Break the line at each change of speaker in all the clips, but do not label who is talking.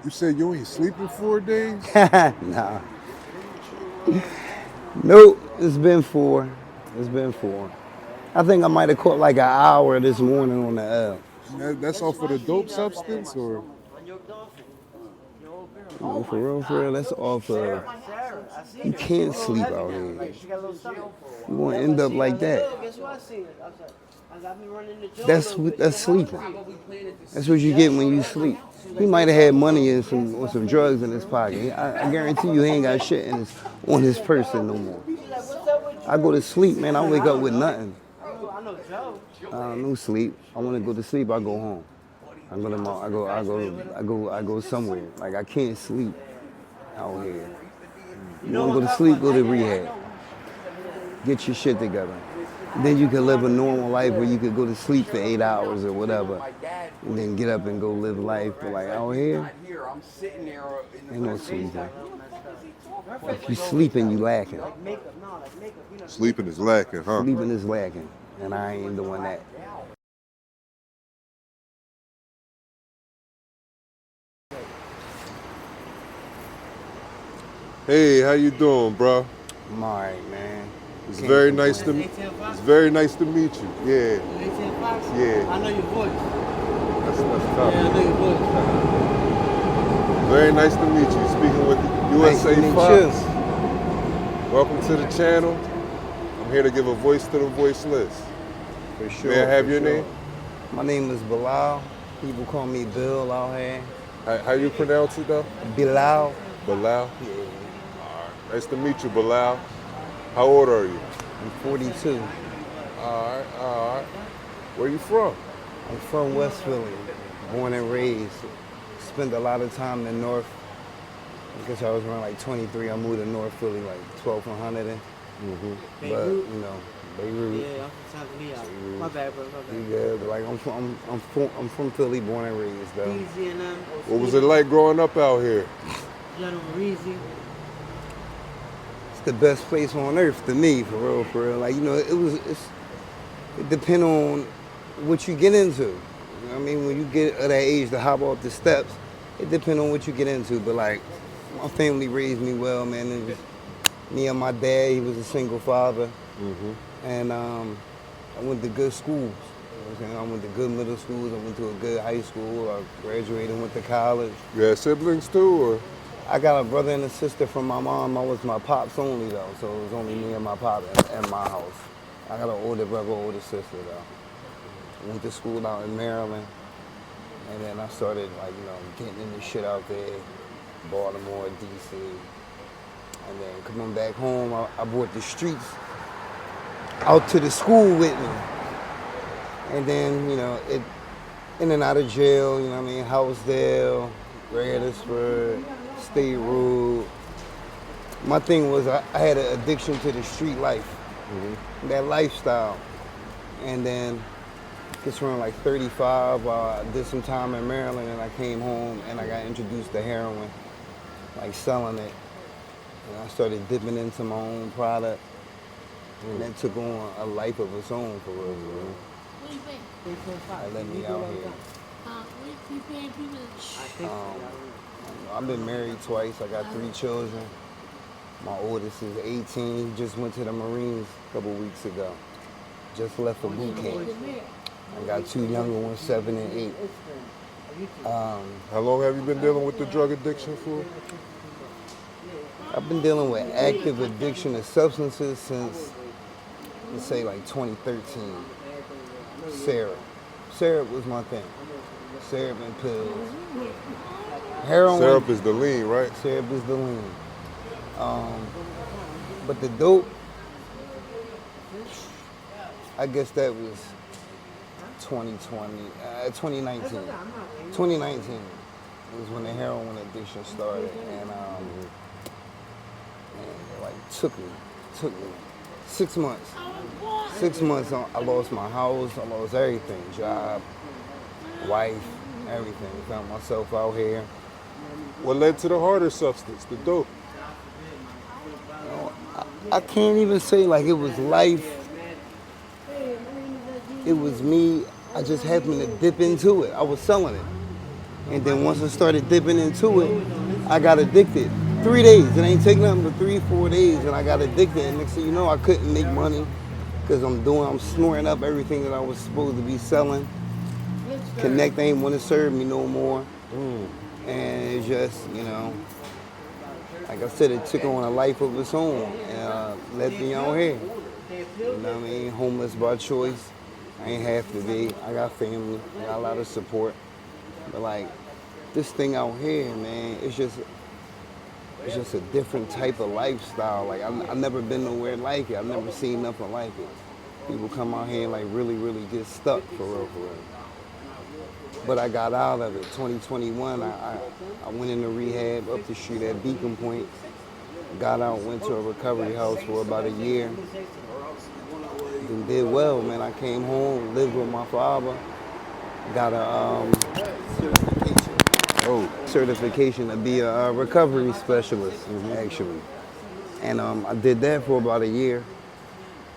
You said you ain't sleeping 4 days?
Nah. Nope, it's been 4. It's been 4. I think I might have caught like an hour this morning on the app.
That's all for the dope substance, or?
No, for real, that's off of. You can't sleep out here. You gonna end up like that. That's sleeping. That's what you get when you sleep. He might have had money and some drugs in his pocket. I guarantee you he ain't got shit on his person no more. I go to sleep, man. I wake up with nothing. No sleep. I want to go to sleep. I go home. I go somewhere. Like I can't sleep out here. You want to go to sleep? Go to rehab. Get your shit together. Then you can live a normal life where you could go to sleep for 8 hours or whatever, and then get up and go live life. But like out here, ain't no sleeping. If you sleeping, you lacking.
Sleeping is lacking, huh?
Sleeping is lacking, and I ain't doing that.
Hey, how you doing, bro?
I'm all right, man.
It's very nice to meet you. Yeah. Yeah.
I know your voice.
That's tough.
Yeah, I know your voice.
Very nice to meet you. Speaking with USA Fox. Welcome to the channel. I'm here to give a voice to the voiceless.
For sure.
May I have your name?
My name is Bilal. People call me Bill out here.
How you pronounce it though?
Bilal.
Bilal?
Yeah.
Nice to meet you, Bilal. How old are you?
I'm 42.
All right. Where you from?
I'm from West Philly, born and raised. Spent a lot of time in North. I guess I was around like 23. I moved to North Philly like 1200. But you know, Beirut.
Yeah, I'm from Tanzania. My bad, bro. My bad.
Yeah, but like I'm from Philly, born and raised though.
Easy and
What was it like growing up out here?
Gentleman Easy.
It's the best place on earth to me, for real. Like, you know, it depends on what you get into. You know what I mean? When you get at that age to hop off the steps, it depends on what you get into. But like, my family raised me well, man. It was me and my dad, he was a single father. And I went to good schools. You know what I'm saying? I went to good middle schools, I went to a good high school, I graduated and went to college.
You had siblings too, or?
I got a brother and a sister from my mom. I was my pops only though, so it was only me and my pop in my house. I got an older brother, older sister though. Went to school out in Maryland, and then I started like, you know, getting into shit out there, Baltimore, DC. And then coming back home, I brought the streets out to the school with me. And then, you know, it in and out of jail, you know what I mean, Housedale, Radisford, State Road. My thing was I had an addiction to the street life, that lifestyle. And then just around like 35, I did some time in Maryland and I came home and I got introduced to heroin, like selling it. And I started dipping into my own product. And that took on a life of its own, for real. That let me out here. I've been married twice. I got 3 children. My oldest is 18. He just went to the Marines a couple weeks ago. Just left for boot camp. I got 2 younger ones, 7 and 8.
How long have you been dealing with the drug addiction for?
I've been dealing with active addiction to substances since, let's say, like 2013. Syrup was my thing. Syrup and pills. Heroin.
Syrup is the lean, right?
Syrup is the lean. But the dope, I guess that was 2019. 2019 was when the heroin addiction started, and it like took me 6 months. 6 months, I lost my house, I lost everything, job, wife, everything. Found myself out here
What led to the harder substance, the dope?
I can't even say like it was life. It was me. I just happened to dip into it. I was selling it. And then once I started dipping into it, I got addicted. 3 days. It ain't taking nothing but 3-4 days, and I got addicted. And next thing you know, I couldn't make money because I'm snorting up everything that I was supposed to be selling. Connect ain't want to serve me no more. And it's just, like I said, it took on a life of its own and left me out here. You know what I mean? Homeless by choice. I ain't have to be. I got family. I got a lot of support. But like, this thing out here, man, it's just a different type of lifestyle. Like, I've never been nowhere like it. I've never seen nothing like it. People come out here and like really, really get stuck for real, for real. But I got out of it. 2021, I went into rehab up the street at Beacon Point. Got out, went to a recovery house for about a year. And did well, man. I came home, lived with my father. Got a certification to be a recovery specialist, actually. And I did that for about a year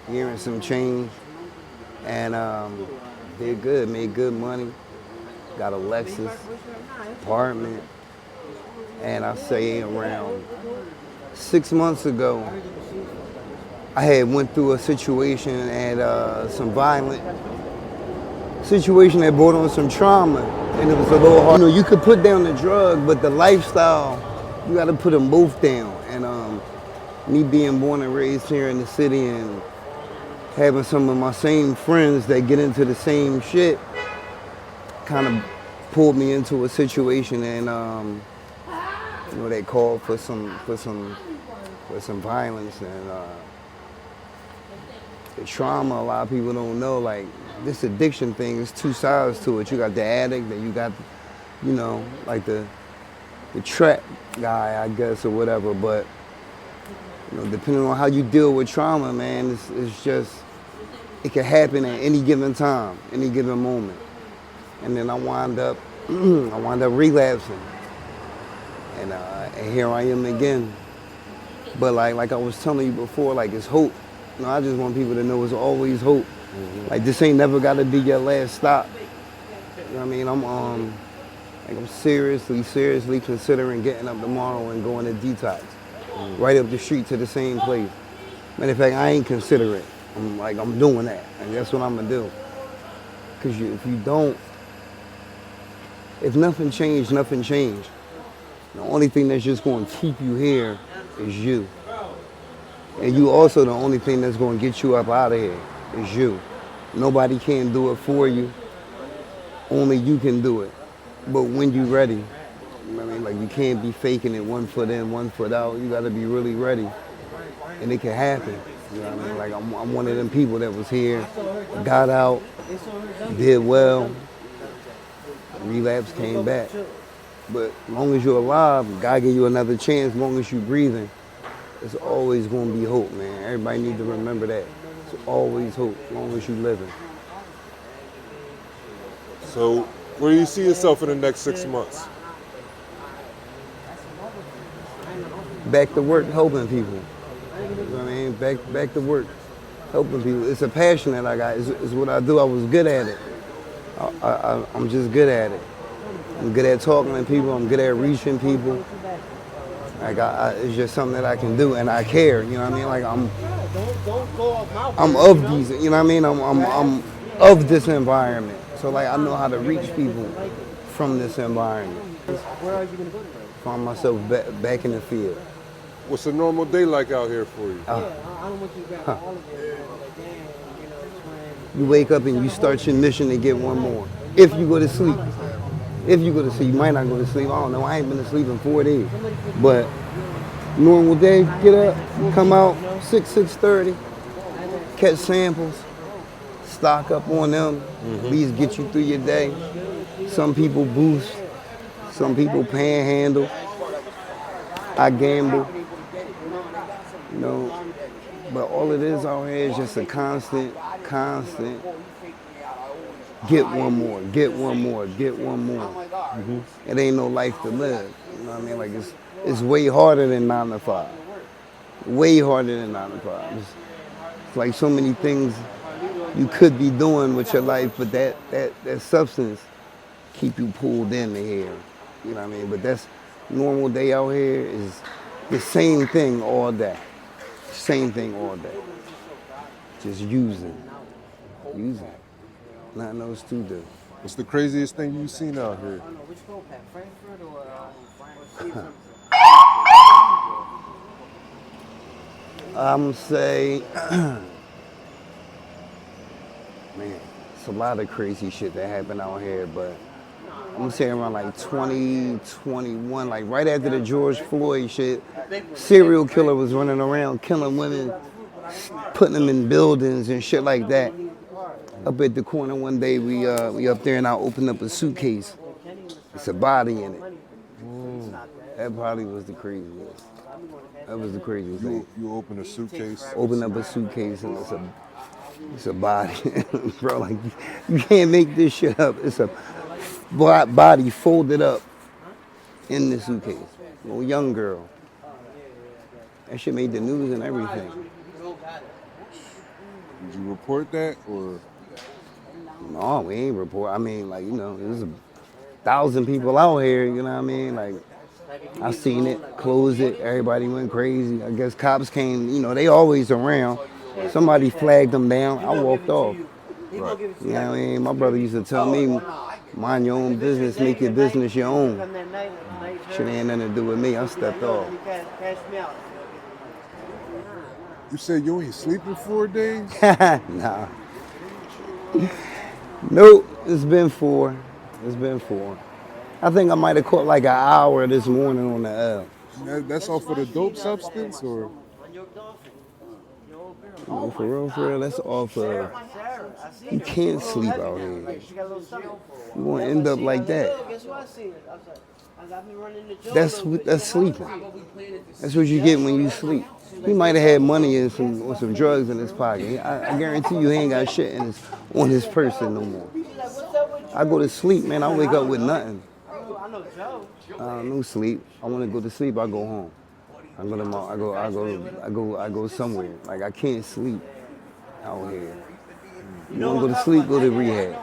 and some change. And did good, made good money. Got a Lexus, apartment. And I say around 6 months ago, I had went through a situation and some violent situation that brought on some trauma, and it was a little hard. You could put down the drug, but the lifestyle, you got to put them both down. And me being born and raised here in the city and having some of my same friends that get into the same shit, kind of pulled me into a situation, and they called for some violence and the trauma. A lot of people don't know, like, this addiction thing is two sides to it. You got the addict, then you got, like the trap guy, I guess, or whatever. But depending on how you deal with trauma, man, it's just, it can happen at any given time, any given moment. And then I wind up relapsing, and here I am again. But like I was telling you before, like, it's hope. I just want people to know it's always hope. Like, this ain't never got to be your last stop. You know what I mean? I'm seriously considering getting up tomorrow and going to detox, right up the street to the same place. Matter of fact, I ain't consider it. I'm doing that, and that's what I'm gonna do. Cause if nothing changed, nothing changed. The only thing that's just gonna keep you here is you. And you also, the only thing that's gonna get you up out of here is you. Nobody can do it for you. Only you can do it. But when you're ready, you know what I mean? Like, you can't be faking it 1 foot in, 1 foot out. You gotta be really ready. And it can happen. You know what I mean? Like, I'm one of them people that was here, got out, did well, relapse, came back. But as long as you're alive, God give you another chance. As long as you're breathing, it's always gonna be hope, man. Everybody needs to remember that. It's always hope, as long as you're living.
So, where do you see yourself in the next 6 months?
Back to work, helping people. You know what I mean? Back to work, helping people. It's a passion that I got. It's what I do. I was good at it. I'm just good at it. I'm good at talking to people. I'm good at reaching people. Like, it's just something that I can do, and I care. You know what I mean? Like, I'm of these. You know what I mean? I'm of this environment. So, like, I know how to reach people from this environment.
Where are you going to go to?
Find myself back in the field.
What's a normal day like out here for you?
I don't want you to grab all of it. Like, damn,
You wake up and you start your mission to get one more. If you go to sleep. If you go to sleep, you might not go to sleep. I don't know. I ain't been to sleep in 4 days. But normal day, get up, come out, 6:30, catch samples, stock up on them, at least get you through your day. Some people boost, some people panhandle. I gamble, but all it is out here is just a constant, get one more, get one more, get one more. It ain't no life to live. You know what I mean? Like it's way harder than 9 to 5. Way harder than 9 to 5. It's like so many things you could be doing with your life, but that substance keep you pulled into here. You know what I mean? But that's normal day out here is the same thing all day. Same thing all day. Just using. Nothing else to do.
What's the craziest thing you've seen out here?
I don't know which school, Pat, Frankfurt or Frankfurt?
I'm gonna say, man, it's a lot of crazy shit that happened out here, but I'm gonna say around like 2021, like right after the George Floyd shit, serial killer was running around killing women, putting them in buildings and shit like that. Up at the corner one day, we up there and I opened up a suitcase. It's a body in it. That probably was the craziest. That was the craziest thing.
You open a suitcase?
Open up a suitcase and it's a body. Bro, like you can't make this shit up. It's a body folded up in the suitcase. A little young girl. That shit made the news and everything.
Did you report that or?
No, we ain't report. I mean, like, you know, there's 1,000 people out here, you know what I mean? Like, I seen it, closed it, everybody went crazy. I guess cops came, you know, they always around. Somebody flagged them down, I walked off. Right. You know what I mean? My brother used to tell me, mind your own business, make your business your own. Shit ain't nothing to do with me, I stepped off.
You said you ain't sleeping 4 days?
Nah. Nope, it's been 4. It's been 4. I think I might have caught like an hour this morning on the L.
That's all for the dope substance or?
No, for real, that's off of. You can't sleep out here. You won't end up like that. That's sleeping. That's what you get when you sleep. He might have had money and some drugs in his pocket. I guarantee you he ain't got shit on his person no more. I go to sleep, man. I wake up with nothing. No sleep. I want to go to sleep. I go home. I go somewhere. Like I can't sleep out here. You want to go to sleep? Go to rehab.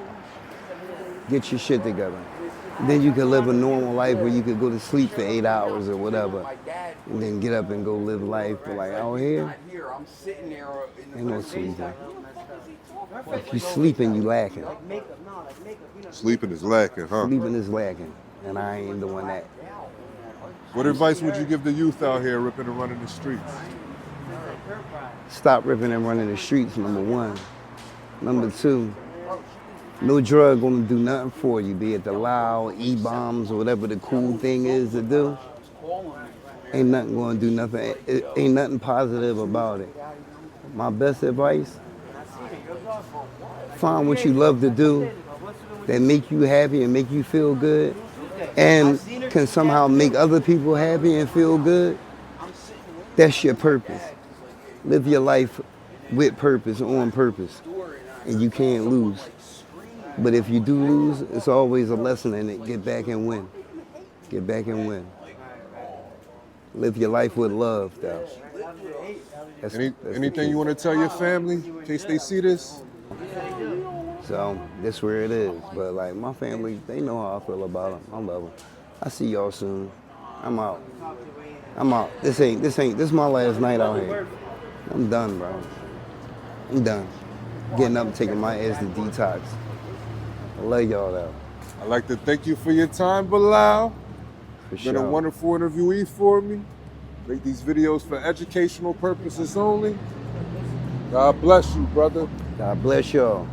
Get your shit together. Then you can live a normal life where you could go to sleep for 8 hours or whatever, and then get up and go live life. But like out here, ain't no sleeping. If you sleeping, you lacking.
Sleeping is lacking, huh?
Sleeping is lacking, and I ain't doing that.
What advice would you give the youth out here ripping and running the streets?
Stop ripping and running the streets, number 1. Number 2, no drug gonna do nothing for you, be it the loud, E-bombs, or whatever the cool thing is to do. Ain't nothing gonna do nothing. Ain't nothing positive about it. My best advice, find what you love to do that make you happy and make you feel good and can somehow make other people happy and feel good. That's your purpose. Live your life with purpose, on purpose, and you can't lose. But if you do lose, it's always a lesson in it. Get back and win. Get back and win. Live your life with love, though.
Anything you want to tell your family in case they see this?
So that's where it is. But like my family, they know how I feel about them. I love them. I see y'all soon. I'm out. This is my last night out here. I'm done, bro. I'm done. Getting up and taking my ass to detox. I love y'all though.
I'd like to thank you for your time, Bilal.
For
Been a wonderful interviewee for me. Make these videos for educational purposes only. God bless you, brother.
God bless y'all.